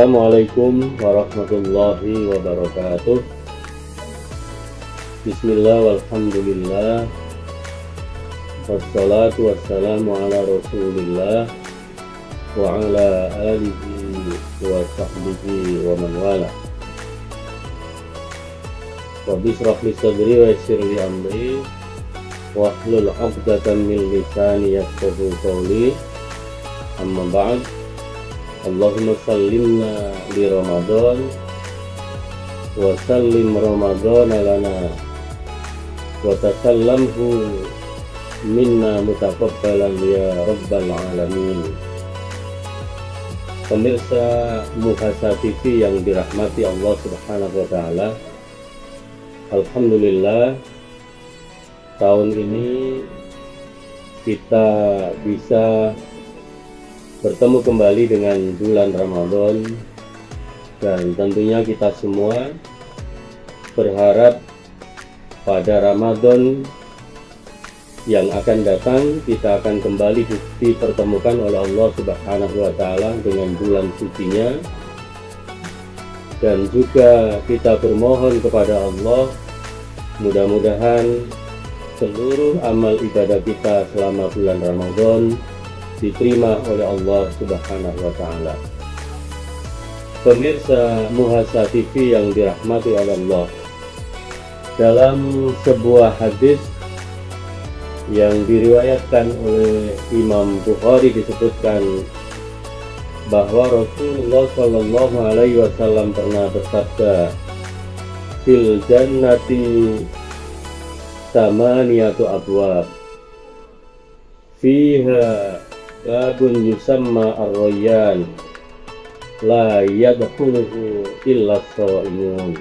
Assalamualaikum warahmatullahi wabarakatuh. Bismillah walhamdulillah, wassalatu wassalamu ala rasulillah wa ala alihi wa sahbihi wa man wala. Rabbi shrah li sadri wa yassir li amri wahlul 'uqdatam min lisani yafqahu qawli. Amma ba'd. Allahumma sallimna li Ramadan wa sallim Ramadan lana wa tasallamhu minna mutaqabbalan ya rabbal alamin. Pemirsa Muhasa TV yang dirahmati Allah Subhanahu wa taala, alhamdulillah tahun ini kita bisa bertemu kembali dengan bulan Ramadan, dan tentunya kita semua berharap pada Ramadan yang akan datang kita akan kembali dipertemukan oleh Allah Subhanahu wa taala dengan bulan sucinya, dan juga kita bermohon kepada Allah mudah-mudahan seluruh amal ibadah kita selama bulan Ramadan diterima oleh Allah Subhanahu wa taala. Pemirsa Muhasa TV yang dirahmati oleh Allah, dalam sebuah hadis yang diriwayatkan oleh Imam Bukhari disebutkan bahwa Rasulullah Shallallahu alaihi wasallam pernah bersabda, "Fil jannati samaniyatu abwab, fiha babun yusamma ar-rayyan, la yadkhuluhu illa as-shaimun."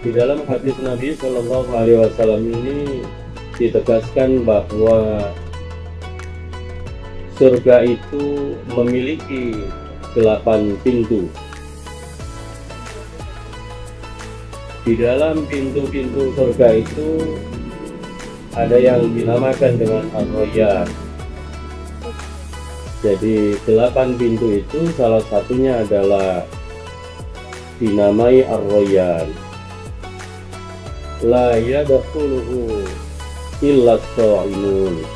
Di dalam hadis Nabi Shallallahu alaihi wasallam ini ditegaskan bahwa surga itu memiliki 8 pintu. Di dalam pintu-pintu surga itu ada yang dinamakan dengan ar-rayyan. Jadi 8 pintu itu salah satunya adalah dinamai ar-rayyan. La yadkhuluhu illa as-shaimun.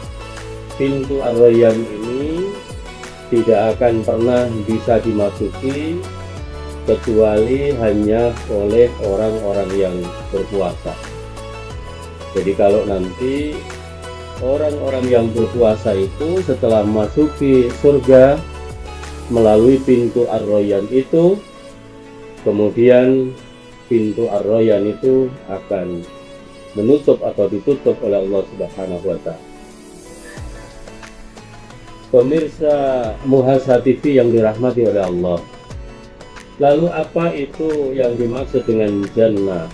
Pintu ar-rayyan ini tidak akan pernah bisa dimasuki kecuali hanya oleh orang-orang yang berpuasa. Jadi kalau nanti orang-orang yang berpuasa itu setelah memasuki surga melalui pintu ar-rayyan itu, kemudian pintu ar-rayyan itu akan menutup atau ditutup oleh Allah Subhanahu wa taala. Pemirsa Muhasa TV yang dirahmati oleh Allah, lalu apa itu yang dimaksud dengan jannah,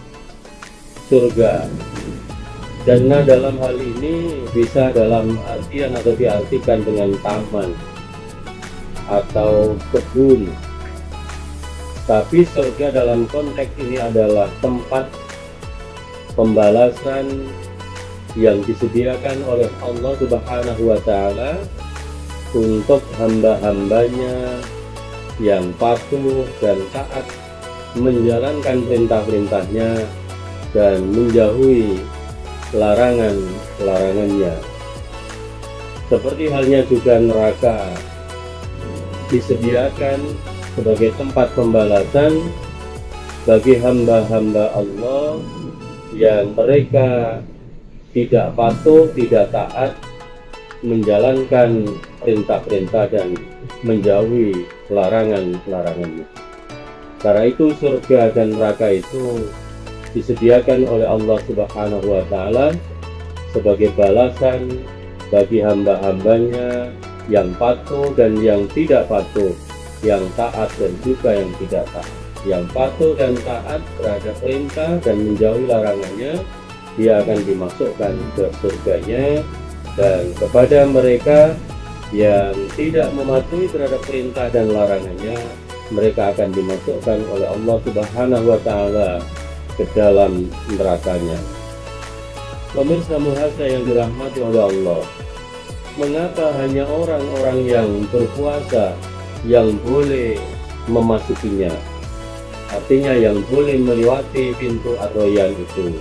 surga? Jannah dalam hal ini bisa dalam artian atau diartikan dengan taman atau kebun. Tapi surga dalam konteks ini adalah tempat pembalasan yang disediakan oleh Allah Subhanahu wa taala untuk hamba-hambanya yang patuh dan taat menjalankan perintah-perintahnya dan menjauhi larangan-larangannya. Seperti halnya juga neraka disediakan sebagai tempat pembalasan bagi hamba-hamba Allah yang mereka tidak patuh, tidak taat menjalankan perintah-perintah dan menjauhi larangan-larangannya. Karena itu surga dan neraka itu disediakan oleh Allah Subhanahu wa taala sebagai balasan bagi hamba-hambanya yang patuh dan yang tidak patuh, yang taat dan juga yang tidak taat. Yang patuh dan taat terhadap perintah dan menjauhi larangannya, dia akan dimasukkan ke surganya, dan kepada mereka yang tidak mematuhi terhadap perintah dan larangannya, mereka akan dimasukkan oleh Allah Subhanahu wa taala ke dalam nerakanya. Pemirsa Muhasa yang dirahmati oleh Allah, mengapa hanya orang-orang yang berpuasa yang boleh memasukinya, artinya yang boleh melewati pintu Ar-Rayyan itu.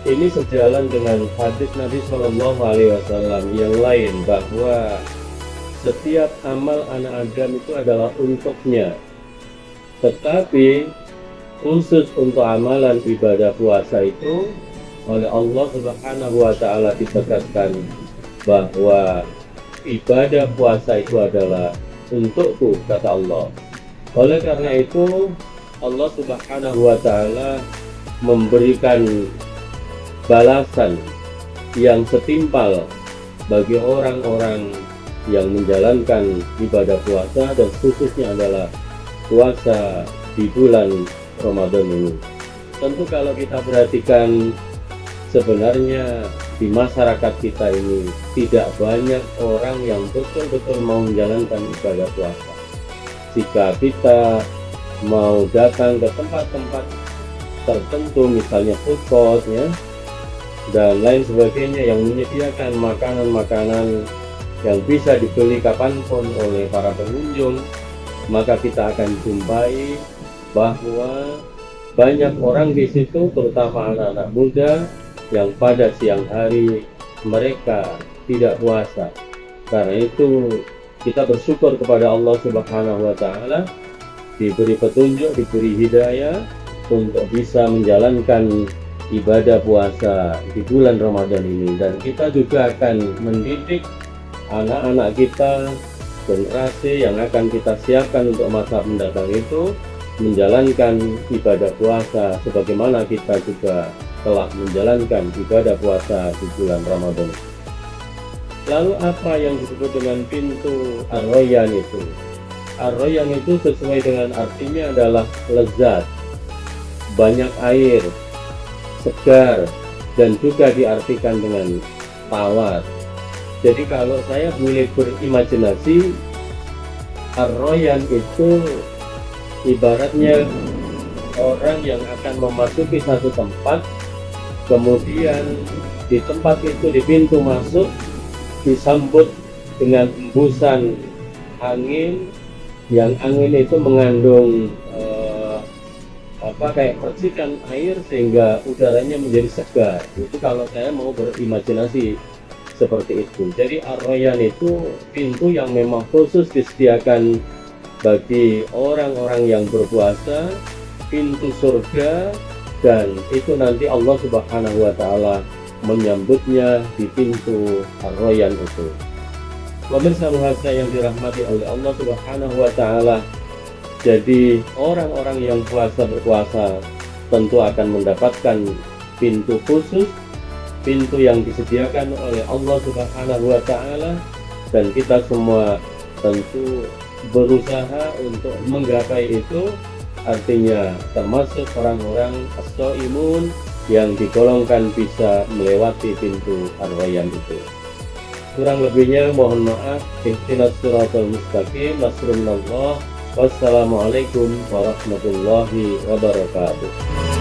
Ini sejalan dengan hadis Nabi Shallallahu Alaihi Wasallam yang lain, bahwa setiap amal anak Adam itu adalah untuknya, tetapi khusus untuk amalan ibadah puasa itu oleh Allah Subhanahu wa Ta'ala ditegaskan bahwa ibadah puasa itu adalah untukku, kata Allah. Oleh karena itu Allah Subhanahu wa Ta'ala memberikan balasan yang setimpal bagi orang-orang yang menjalankan ibadah puasa, dan khususnya adalah puasa di bulan Ramadan ini. Tentu kalau kita perhatikan, sebenarnya di masyarakat kita ini tidak banyak orang yang betul-betul mau menjalankan ibadah puasa. Jika kita mau datang ke tempat-tempat tertentu, misalnya food court ya, dan lain sebagainya yang menyediakan makanan-makanan yang bisa dibeli kapanpun oleh para pengunjung, maka kita akan jumpai bahwa banyak orang di situ, terutama anak-anak muda, yang pada siang hari mereka tidak puasa. Karena itu kita bersyukur kepada Allah Subhanahu wa Ta'ala, diberi petunjuk, diberi hidayah untuk bisa menjalankan ibadah puasa di bulan Ramadan ini. Dan kita juga akan mendidik anak-anak kita, generasi yang akan kita siapkan untuk masa mendatang itu menjalankan ibadah puasa sebagaimana kita juga telah menjalankan ibadah puasa di bulan Ramadan. Lalu apa yang disebut dengan pintu Ar-Rayyan itu? Ar-Rayyan itu sesuai dengan artinya adalah lezat, banyak air, segar, dan juga diartikan dengan tawar. Jadi kalau saya boleh berimajinasi, Ar-Rayyan itu ibaratnya orang yang akan memasuki satu tempat, kemudian di tempat itu, di pintu masuk, disambut dengan hembusan angin, yang angin itu mengandung kayak percikan air sehingga udaranya menjadi segar. Itu kalau saya mau berimajinasi seperti itu. Jadi Ar-Rayyan itu pintu yang memang khusus disediakan bagi orang-orang yang berpuasa, pintu surga, dan itu nanti Allah Subhanahu wa Ta'ala menyambutnya di pintu Ar-Rayyan itu. Pemirsa muhasa yang dirahmati oleh Allah Subhanahu wa Ta'ala, jadi orang-orang yang berpuasa tentu akan mendapatkan pintu khusus, pintu yang disediakan oleh Allah Subhanahu wa Ta'ala, dan kita semua tentu berusaha untuk menggapai itu, artinya termasuk orang-orang as-shaimun yang digolongkan bisa melewati pintu Ar-Rayyan itu. Kurang lebihnya mohon maaf. Ihdinas siratal mustaqim. Nasrullah. Wassalamualaikum warahmatullahi wabarakatuh.